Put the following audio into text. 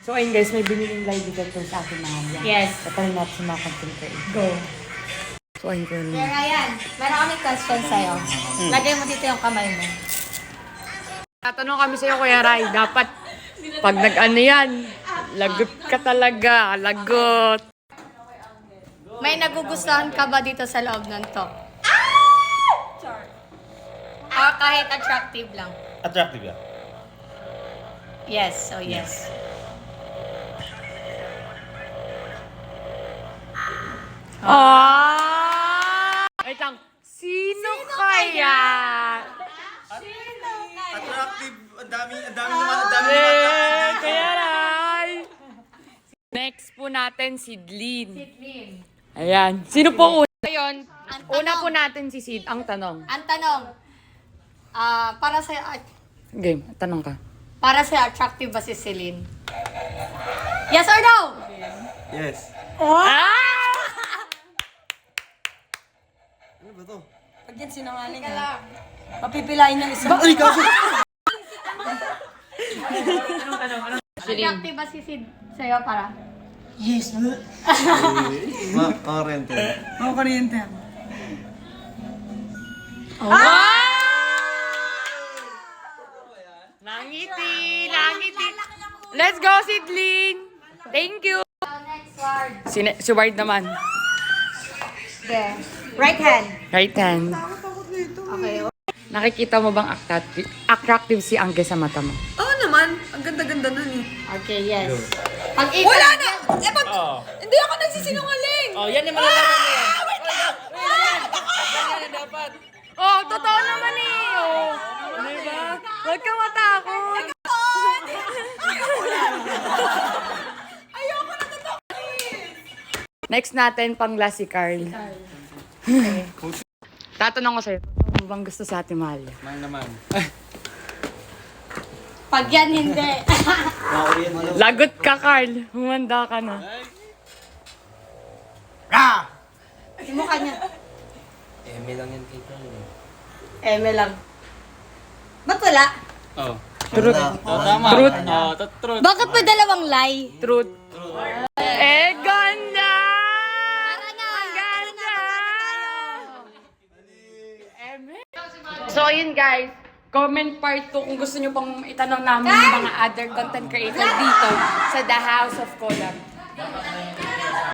So ayun guys, may biniling live detector sa akin mga yan. Yes. Tatry natin sa mga content creator. Go. So ayun ko yun. Kaya Ryan, meron kami question sa'yo. Lagay mo dito yung kamay mo. Tatanong kami sa'yo Kuya Rai, dapat pag nag-ano yan, lagot ka talaga, lagot. May nagugustuhan ka ba dito sa loob ng to? Kahit attractive lang. Attractive yan. Yes, so yes. Wait lang, sino kaya? Attractive. Ang dami naman. Kuya Rai! Next po natin si Dlin. Sidlin. Ayan. Sino po una? Ngayon, Ang una tanong. po natin si Sid. Ang tanong. Ang tanong, para sa Game, tanong ka. attractive ba si Celine? Yes or no? Yes. Ano ba to? Pag yan sinungaling ha. Papipilain ng isa. Ay, kaso! Attractive ba si Sid sa'yo para? Yes. Oriente. Mga kuryente. Nangiti. Let's go, Sidlin. Thank you. Next word. Si Ward naman. Okay. Right hand. Right hand. Okay. Nakikita mo bang attractive si Angge sa mata mo? Oo naman. Ang ganda-ganda nun eh. Okay, yes. Pag ikaw, Wala na! Eh, ba't? Hindi ako nagsisinungaling! Oh, yan yung malalaman mo yan. Oh, totoo naman eh. Oh. Diba? Huwag ka matakot. Ayoko na totoo! Next natin, pang last si Carl. Tatanong ko sa'yo, ano bang gusto sa Ate Mahalia? Mahal naman. pag yan hindi. Lagot ka, Carl. Humanda ka na. Yung mukha niya. Eme lang yan kay Carl. Eme lang. Ba't wala? Oh. Truth. Tama. Truth. Truth. Bakit may dalawang lie? Truth. Eh, ganda! Tara na! Ang ganda! So, ayun guys. Comment part 2 kung gusto nyo pang itanong namin yung mga other content creator dito sa The House of Collab.